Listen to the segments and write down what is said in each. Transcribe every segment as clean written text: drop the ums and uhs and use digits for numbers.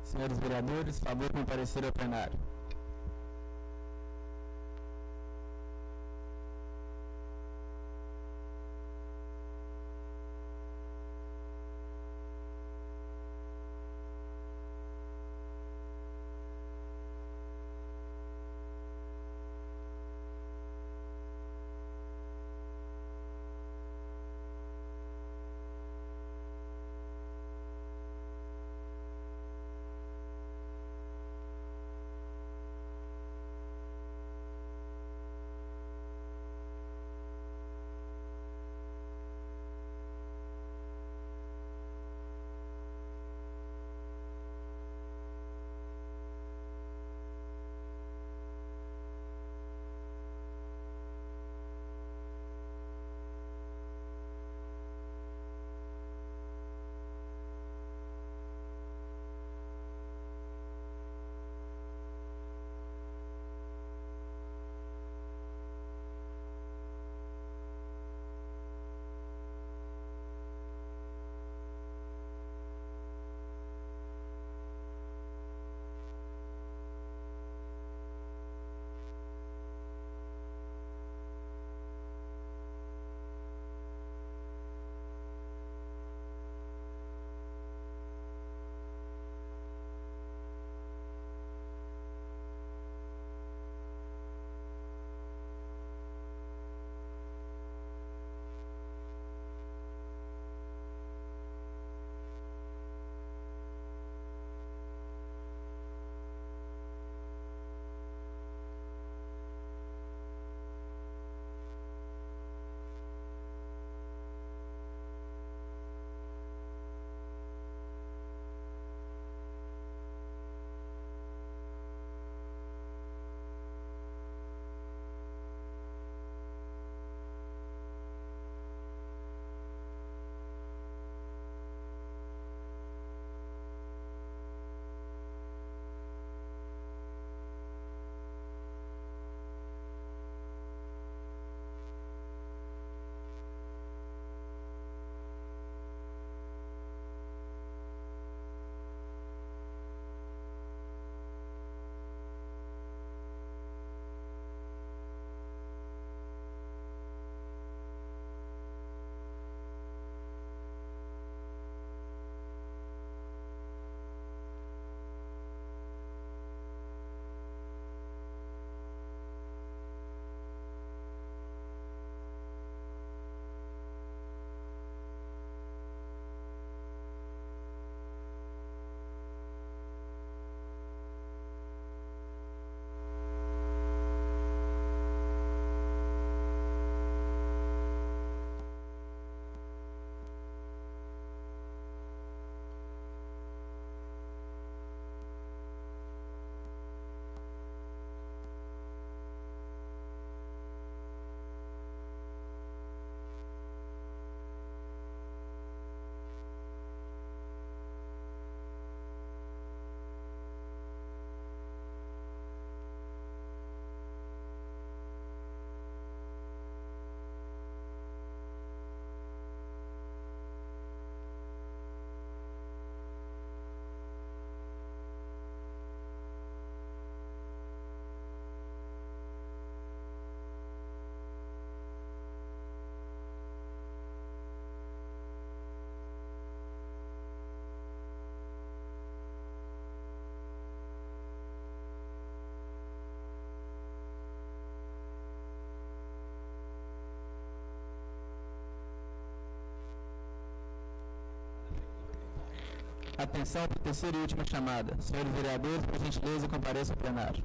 Senhores vereadores, favor comparecer ao plenário. Atenção para a terceira e última chamada. Senhores vereadores, por gentileza, compareçam ao plenário.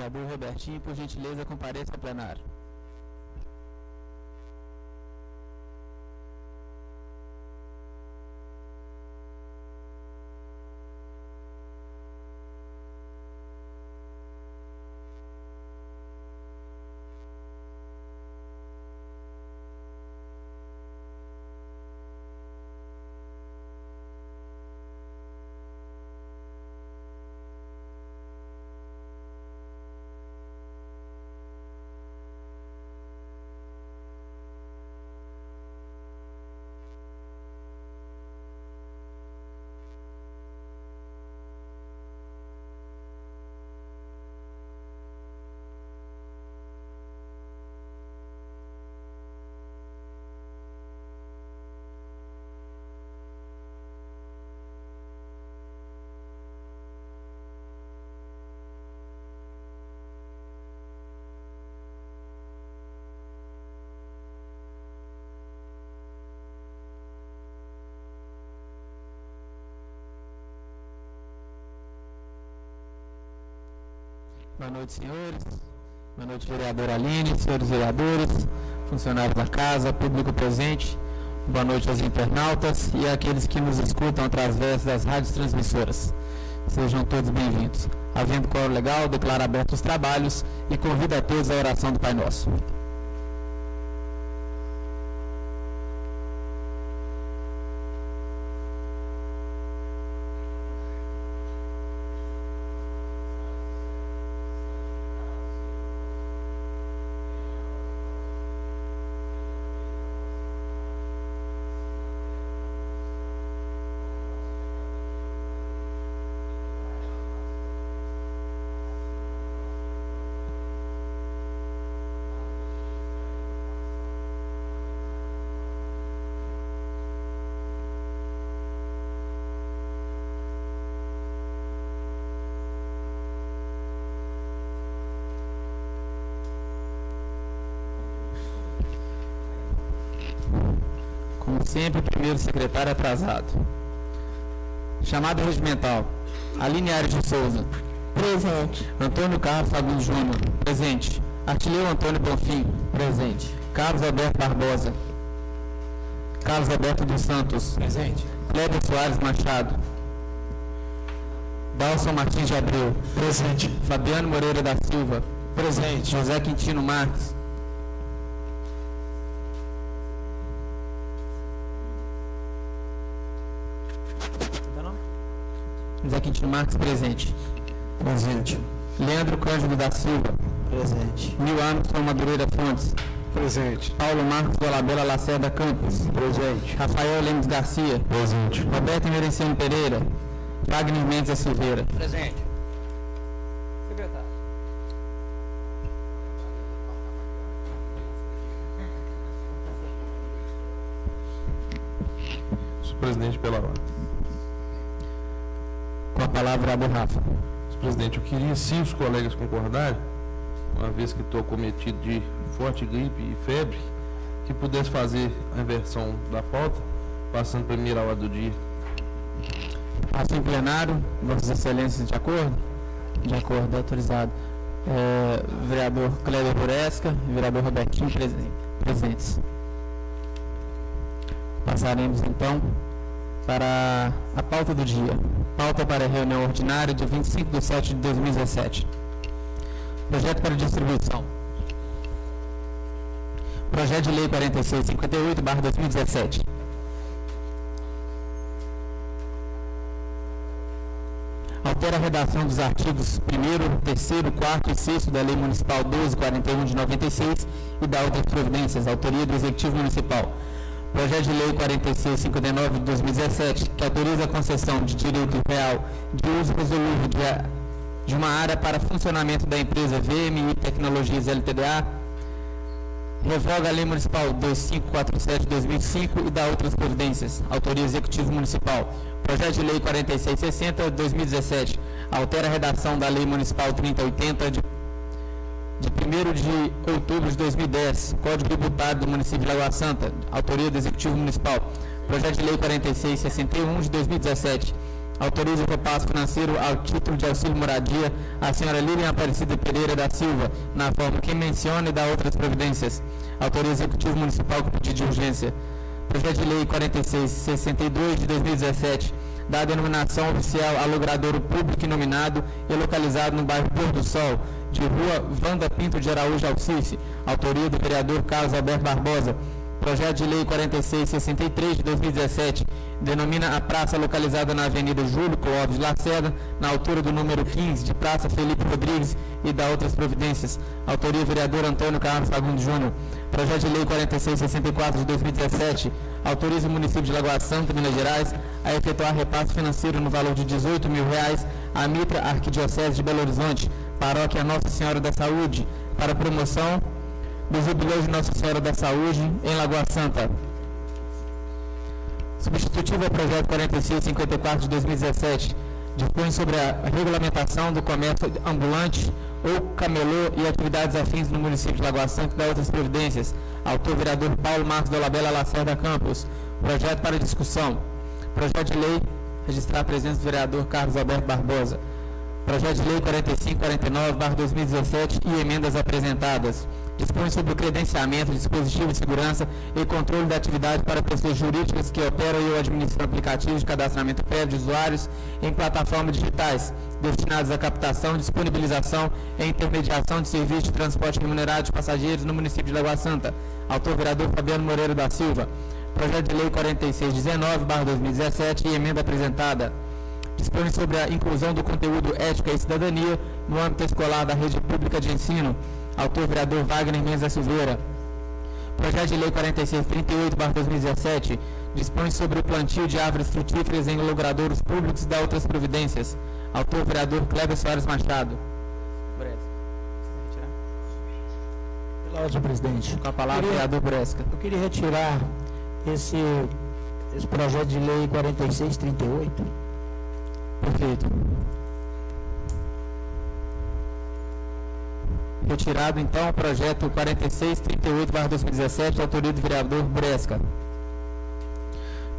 Vereador Robertinho, por gentileza, compareça ao plenário. Boa noite, senhores. Boa noite, vereadora Aline, senhores vereadores, funcionários da casa, público presente. Boa noite aos internautas e àqueles que nos escutam através das rádios transmissoras. Sejam todos bem-vindos. Havendo quórum legal, declaro abertos os trabalhos e convido a todos à oração do Pai Nosso. Como sempre, o primeiro secretário atrasado. Chamada regimental. Aline Aires de Souza. Presente. Antônio Carlos Fagundes Júnior. Presente. Artilheiro Antônio Bonfim. Presente. Carlos Alberto Barbosa. Carlos Alberto dos Santos. Presente. Cléber Soares Machado. Dalson Martins de Abreu. Presente. Fabiano Moreira da Silva. Presente. José Quintino Marques. José Quintino Marques, presente. Presente. Leandro Cândido da Silva. Presente. Nil Armstrong Madureira Fontes. Presente. Paulo Marcos Dolabella Lacerda Campos. Presente. Rafael Lemos Garcia. Presente. Roberto Merenciano Pereira. Wagner Mendes da Silveira. Presente. Secretário. Senhor presidente, pela ordem. Com a palavra, a Rafa. Senhor presidente, eu queria, se os colegas concordarem, uma vez que estou cometido de forte gripe e febre, que pudesse fazer a inversão da pauta, passando para a primeira hora do dia. Passo em plenário, Vossas Excelências, de acordo? De acordo, autorizado. Vereador Cléber Buresca e vereador Robertinho presentes. Passaremos então para a pauta do dia. Pauta para a reunião ordinária de 25/7/2017. Projeto para distribuição. Projeto de Lei 4658/2017. Altera a redação dos artigos 1º, 3º, 4º e 6º da Lei Municipal 1241 de 96 e da outras providências, autoria do Executivo Municipal. Projeto de Lei 4659 de 2017, que autoriza a concessão de direito real de uso resolúvel de uma área para funcionamento da empresa VMI Tecnologias Ltda, revoga a Lei Municipal 2547 de 2005 e dá outras providências, autoria Executivo Municipal. Projeto de Lei 4660 de 2017, altera a redação da Lei Municipal 3080 de 1º de outubro de 2010, Código Tributário do Município de Lagoa Santa, autoria do Executivo Municipal. Projeto de Lei 4661 de 2017, Autoriza o repasse financeiro ao título de auxílio moradia à senhora Lilian Aparecida Pereira da Silva, na forma que menciona e dá outras providências. Autoriza o Executivo Municipal com pedido de urgência. Projeto de Lei 4662 de 2017, dá a denominação oficial a logradouro público nominado e localizado no bairro Pôr do Sol, de rua Wanda Pinto de Araújo Alcice, autoria do vereador Carlos Alberto Barbosa. Projeto de Lei 4663 de 2017, denomina a praça localizada na Avenida Júlio Clóvis de Lacerda, na altura do número 15 de Praça Felipe Rodrigues, e dá outras providências. Autoria vereador Antônio Carlos Fagundes Júnior. Projeto de Lei 4664 de 2017, autoriza o município de Lagoa Santa, Minas Gerais, a efetuar repasse financeiro no valor de R$18 mil à Mitra Arquidiocese de Belo Horizonte, paróquia Nossa Senhora da Saúde, para promoção do jubileu de Nossa Senhora da Saúde em Lagoa Santa. Substitutivo ao projeto 4654 de 2017, dispõe sobre a regulamentação do comércio ambulante ou camelô e atividades afins no município de Lagoa Santa e da outras providências. Autor vereador Paulo Marcos Dolabella Lacerda Campos. Projeto para discussão. Projeto de lei, registrar a presença do vereador Carlos Alberto Barbosa. Projeto de lei 4549/2017 e emendas apresentadas. Dispõe sobre o credenciamento, dispositivo de segurança e controle da atividade para pessoas jurídicas que operam e ou administram aplicativos de cadastramento prévio de usuários em plataformas digitais, destinados à captação, disponibilização e intermediação de serviços de transporte remunerado de passageiros no município de Lagoa Santa. Autor vereador Fabiano Moreira da Silva. Projeto de lei 4619/2017 e emenda apresentada. Dispõe sobre a inclusão do conteúdo Ética e Cidadania no âmbito escolar da rede pública de ensino. Autor vereador Wagner Mendes da Silveira. Projeto de lei 4638/2017 dispõe sobre o plantio de árvores frutíferas em logradouros públicos e da outras providências. Autor vereador Cléber Soares Machado. Pela ordem, presidente. Com a palavra, vereador Bresca. Eu queria retirar esse projeto de lei 4638. Perfeito. Retirado, então, o projeto 4638/2017, autoria do vereador Bresca.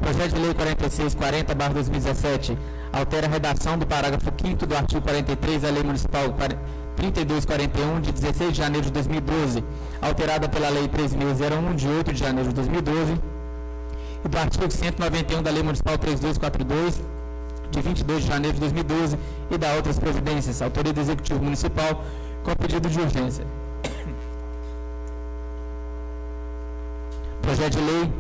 Projeto de lei 4640/2017, altera a redação do parágrafo 5º do artigo 43 da Lei Municipal 3241, de 16 de janeiro de 2012, alterada pela Lei 3601, de 8 de janeiro de 2012, e do artigo 191 da Lei Municipal 3242, de 22 de janeiro de 2012, e da outras providências. Autoria do Executivo Municipal, com pedido de urgência. Projeto de lei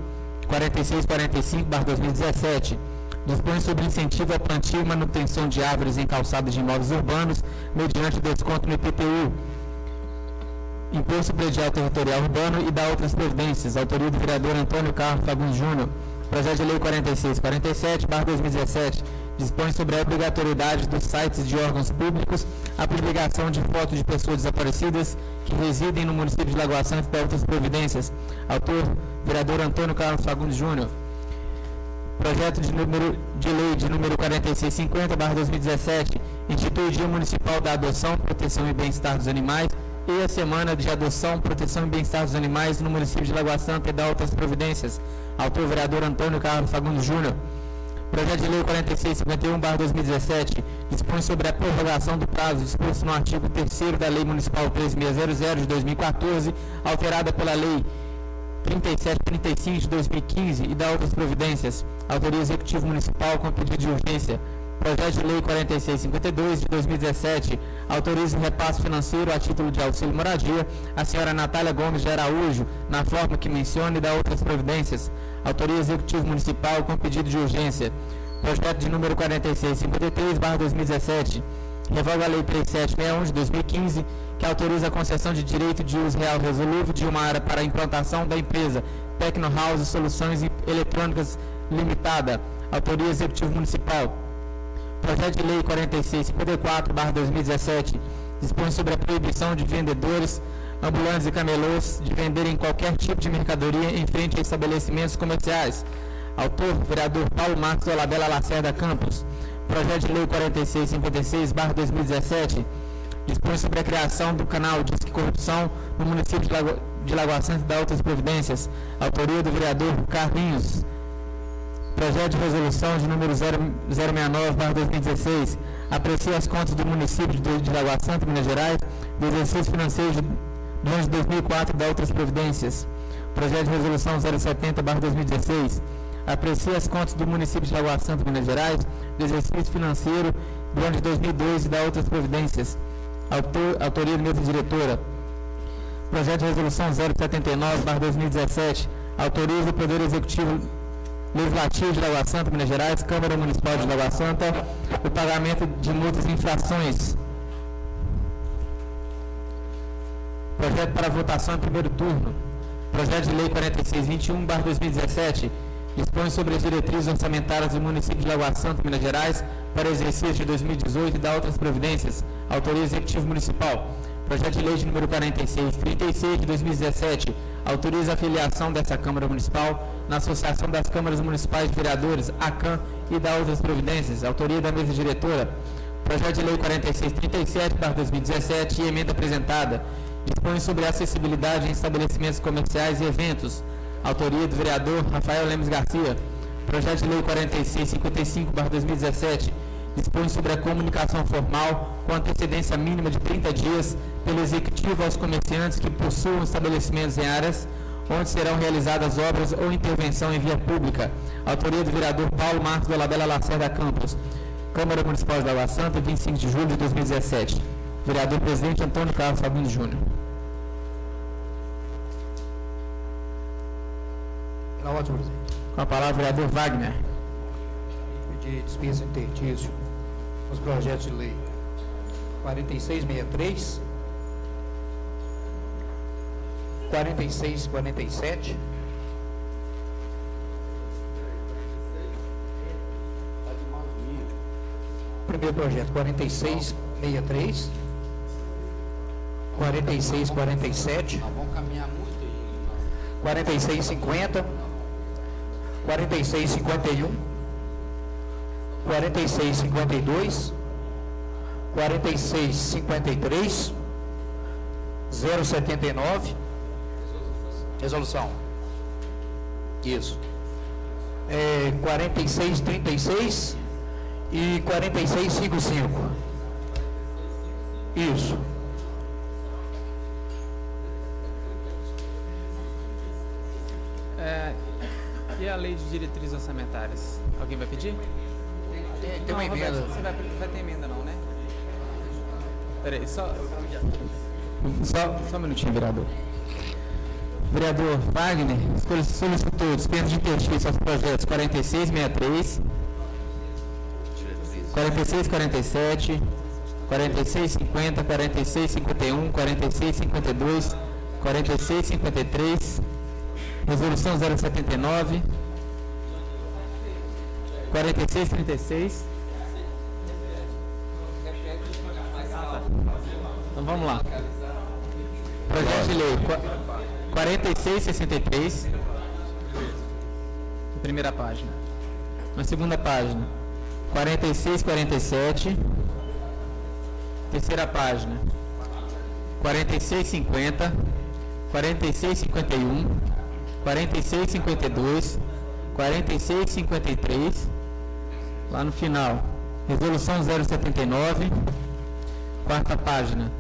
4645/2017 dispõe sobre incentivo ao plantio e manutenção de árvores em calçadas de imóveis urbanos mediante desconto no IPTU, Imposto Predial Territorial Urbano, e da outras providências. Autoria do vereador Antônio Carlos Fagundes Júnior. Projeto de lei 4647/2017 dispõe sobre a obrigatoriedade dos sites de órgãos públicos a publicação de fotos de pessoas desaparecidas que residem no município de Lagoa Santa e da outras providências. Autor, vereador Antônio Carlos Fagundes Júnior. Projeto de lei de número 4650/2017 institui o Dia Municipal da Adoção, Proteção e Bem-Estar dos Animais e a Semana de Adoção, Proteção e Bem-Estar dos Animais no município de Lagoa Santa e da outras providências. Autor, vereador Antônio Carlos Fagundes Júnior. Projeto de lei 4651/2017 dispõe sobre a prorrogação do prazo disposto no artigo 3º da Lei Municipal 3600 de 2014, alterada pela Lei 3735 de 2015 e da outras providências. Autoria Executivo Municipal com pedido de urgência. Projeto de lei 4652 de 2017 autoriza o repasse financeiro a título de auxílio moradia à senhora Natália Gomes de Araújo, na forma que menciona, e da outras providências. Autoria Executivo Municipal com pedido de urgência. Projeto de número 4653/2017 revoga a Lei 3761 de 2015, que autoriza a concessão de direito de uso real resolúvel de uma área para a implantação da empresa Tecno House Soluções Eletrônicas Limitada. Autoria Executivo Municipal. Projeto de lei 4654/2017 dispõe sobre a proibição de vendedores ambulantes e camelôs de venderem qualquer tipo de mercadoria em frente a estabelecimentos comerciais. Autor, vereador Paulo Marcos Dolabella Lacerda Campos. Projeto de lei 4656/2017 dispõe sobre a criação do canal Disque Corrupção no município de Lagoa Santa e da outras providências. Autoria do vereador Carlinhos. Projeto de resolução de número 069/2016 aprecia as contas do município de Lagoa Santa, Minas Gerais, do exercício financeiro do ano de 2004 e da outras providências. Projeto de resolução 070/2016 aprecia as contas do município de Lagoa Santa, Minas Gerais, do exercício financeiro do ano de 2002 e da outras providências. Autoria da mesa diretora. Projeto de resolução 079/2017 autoriza o Poder Executivo Legislativo de Lagoa Santa, Minas Gerais, Câmara Municipal de Lagoa Santa, o pagamento de multas e infrações. Projeto para votação em primeiro turno. Projeto de Lei 4621/2017 dispõe sobre as diretrizes orçamentárias do município de Lagoa Santa, Minas Gerais, para o exercício de 2018 e da outras providências. Autoria Executivo Municipal. Projeto de Lei de número 4636 de 2017 autoriza a filiação dessa Câmara Municipal na Associação das Câmaras Municipais de Vereadores, ACAM, e da outras providências. Autoria da mesa diretora. Projeto de Lei 4637/2017 e emenda apresentada. Dispõe sobre a acessibilidade em estabelecimentos comerciais e eventos. Autoria do vereador Rafael Lemes Garcia. Projeto de Lei 4655/2017 dispõe sobre a comunicação formal com antecedência mínima de 30 dias pelo Executivo aos comerciantes que possuam estabelecimentos em áreas onde serão realizadas obras ou intervenção em via pública. Autoria do vereador Paulo Marcos Dolabella Lacerda Campos. Câmara Municipal de Lagoa Santa, 25 de julho de 2017. Vereador Presidente Antônio Carlos Fagundes Júnior. Pela ordem, presidente. Com a palavra, vereador Wagner. Pedir dispensa interstício nos projetos de lei 4663, 4647, primeiro projeto 4663, 4647, 4650, 4651, 4652, 4653, 079, resolução. Isso. 4636 e 4655. Isso. E a lei de diretrizes orçamentárias? Alguém vai pedir? Tem uma emenda. Você vai ter emenda não, né? Peraí, só um minutinho, vereador. Vereador Wagner solicitou dispensa de interstício aos projetos 4663, 4647, 4650, 4651, 4652, 4653, resolução 079, 4636. Então vamos lá. Projeto de lei 4663. Primeira página. Na segunda página, 4647. Terceira página, 4650, 4651, 4652, 4653. Lá no final, resolução 079. Quarta página,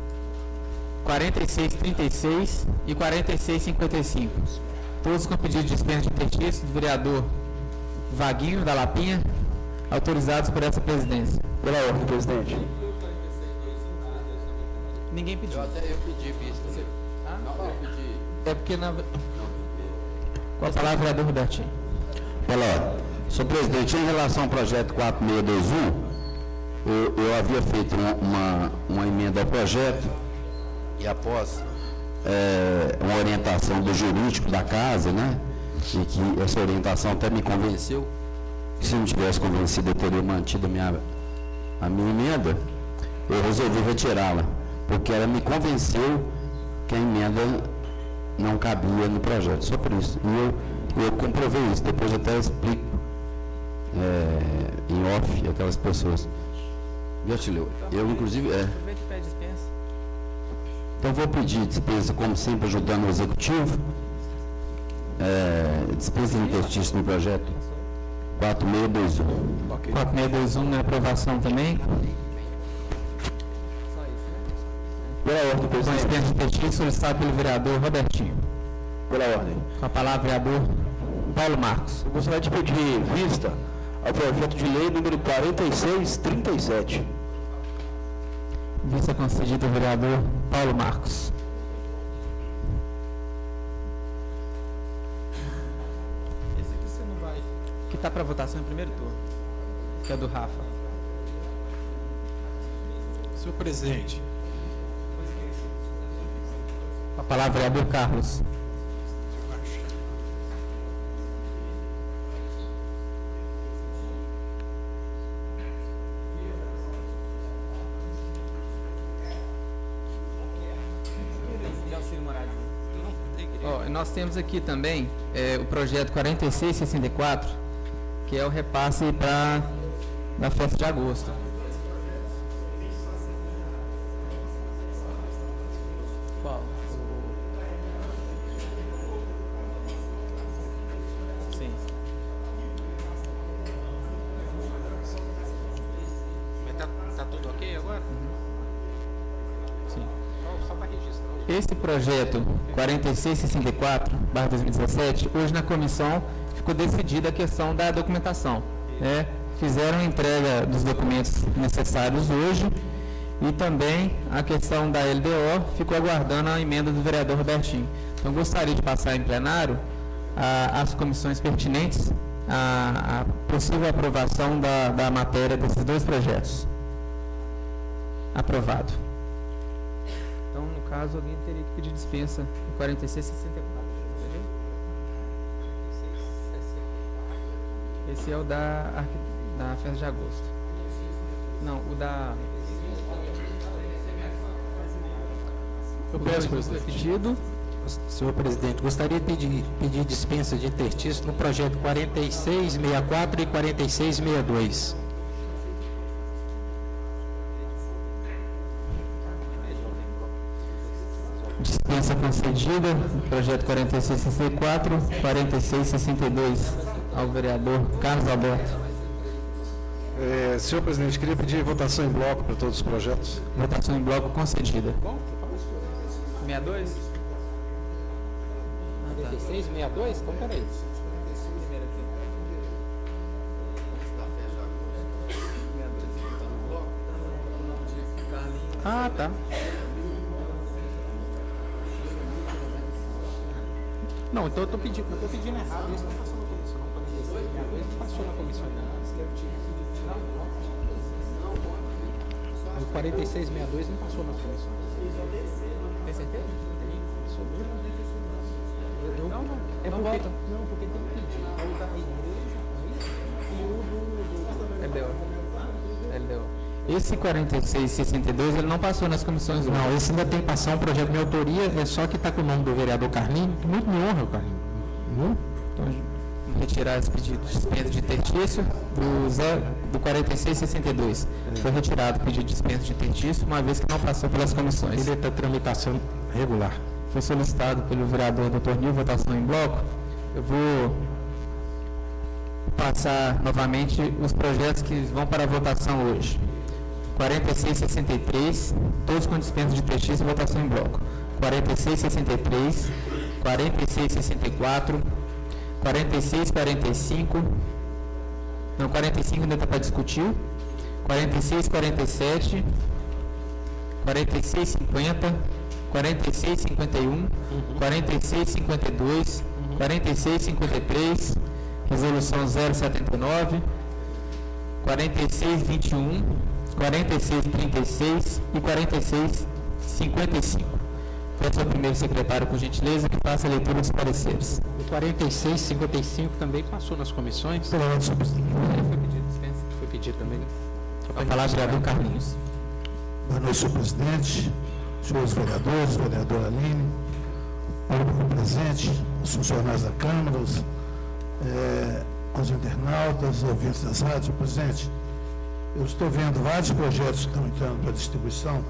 4636 e 4655. Todos com pedido de dispensa de interstício do vereador Vaguinho da Lapinha, autorizados por essa presidência. Pela ordem, presidente. Ninguém pediu. Eu pedi vista. Não, eu pedi. É porque na... Com a palavra, vereador Robertinho. Pela ordem. Senhor presidente, em relação ao projeto 4621, eu havia feito uma emenda ao projeto e após uma orientação do jurídico da casa, né? E que essa orientação até me convenceu. Se não tivesse convencido, eu teria mantido a minha emenda. Eu resolvi retirá-la, porque ela me convenceu que a emenda não cabia no projeto, só por isso. E eu comprovei isso, depois eu até explico em off aquelas pessoas. Eu inclusive então vou pedir dispensa, como sempre, ajudando o executivo, dispensa de interstício no projeto 4621. Ok. 4621 na aprovação também. Pela ordem, Com presidente. dispensa de textil solicitado pelo vereador Robertinho. Pela ordem. Com a palavra, vereador Paulo Marcos. Eu gostaria de pedir vista ao projeto de lei número 4637. Vista concedida ao vereador Paulo Marcos. Esse aqui você não vai. Que está para votação em primeiro turno. Que é do Rafa. Senhor presidente, Com a palavra, vereador Carlos. Ó, nós temos aqui também o projeto 4664, que é o repasse para da festa de agosto. Qual? Sim. tá tudo ok agora? Sim. Só para registrar. Esse projeto 4664/2017, hoje na comissão ficou decidida a questão da documentação. Né? Fizeram a entrega dos documentos necessários hoje e também a questão da LDO ficou aguardando a emenda do vereador Robertinho. Então, gostaria de passar em plenário às comissões pertinentes a possível aprovação da matéria desses dois projetos. Aprovado. Então, no caso, alguém teria que pedir dispensa do 4664. Esse é o da festa de agosto. Não, o da... Eu peço, foi presidente. pedido. Senhor presidente, gostaria de pedir dispensa de interstício no projeto 4664 e 4662. Dispensa concedida, projeto 4664, 4662, ao vereador Carlos Alberto. Senhor presidente, queria pedir votação em bloco para todos os projetos. Votação em bloco concedida. 62? 46, 62? Então, peraí. Ah, tá. Não, então eu tô pedindo errado. Esse não passou na comissão. 46, 62 não passou na comissão. O 4662 não passou nas comissões. Tem certeza? Não. É não porque, vota. não, porque tem que pedir. É o da igreja e o do... LDO. Esse 4662, ele não passou nas comissões. Não, esse ainda tem que passar um projeto de minha autoria, é só que está com o nome do vereador Carlinhos, que muito me honra, Carlinhos. Então, vamos retirar esse pedido de dispensa de interstício do 4662. Foi retirado o pedido de dispensa de interstício, uma vez que não passou pelas comissões. Ele está tramitação regular. Foi solicitado pelo vereador Dr. Nil votação em bloco. Eu vou passar novamente os projetos que vão para a votação hoje. 4663, todos com dispensa de interstício e votação em bloco. 4663, 4664, 4645, não, 45 ainda está para discutir, 4647, 4650, 4651, 4652, 4653, resolução 079, 4621, 4636 e 4655. Peço ao primeiro secretário, por gentileza, que faça a leitura dos pareceres. O 4655 também passou nas comissões. Pela ordem, senhor presidente. Foi pedido dispensa? Foi pedido também. A palavra é do Carlinhos. Boa noite, senhor presidente, senhores vereadores, vereadora Aline, público presente, os funcionários da Câmara, os internautas, ouvintes das rádios. Senhor presidente, eu estou vendo vários projetos que estão entrando para distribuição,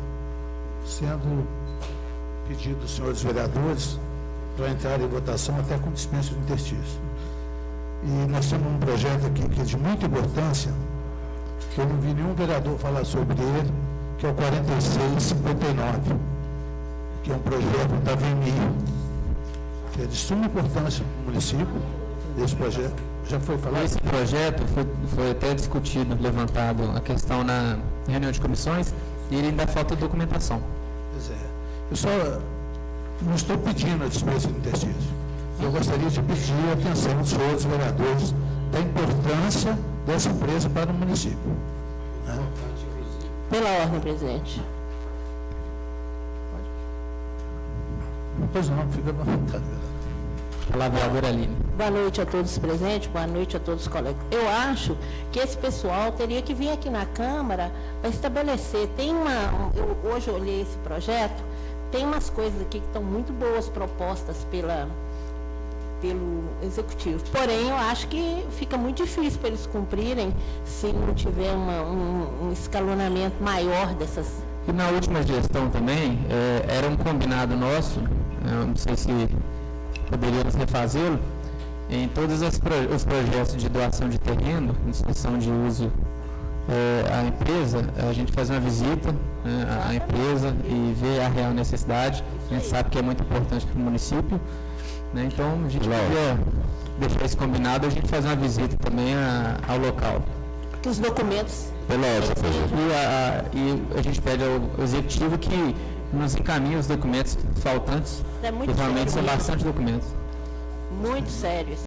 sendo pedido dos senhores vereadores para entrar em votação até com dispensa de interstício. E nós temos um projeto aqui que é de muita importância, que eu não vi nenhum vereador falar sobre ele, que é o 4659, que é um projeto da VMI, que é de suma importância para o município. Esse projeto já foi falado? Esse projeto foi até discutido, levantado a questão na reunião de comissões, e ele ainda falta documentação. Pois é. Eu só não estou pedindo a dispensa de interstício. Eu gostaria de pedir a atenção dos outros vereadores da importância dessa empresa para o município. Né? Pela ordem, presidente. Pois não, fica à vontade. A vereadora Aline. Boa noite a todos presentes, boa noite a todos os colegas. Eu acho que esse pessoal teria que vir aqui na Câmara para estabelecer. Hoje eu olhei esse projeto, tem umas coisas aqui que estão muito boas propostas pelo Executivo. Porém, eu acho que fica muito difícil para eles cumprirem se não tiver um escalonamento maior dessas. E na última gestão também, era um combinado nosso, eu não sei se poderíamos refazê-lo, em todos os projetos de doação de terreno, em extensão de uso à empresa, a gente faz uma visita à empresa e vê a real necessidade. A gente sabe que é muito importante para o município, né? Então a gente podia deixar isso combinado, a gente fazer uma visita também ao local. Os documentos. E a gente pede ao Executivo que nos encaminhe os documentos faltantes, É muito que realmente sério são isso. bastante documentos. Muito sério.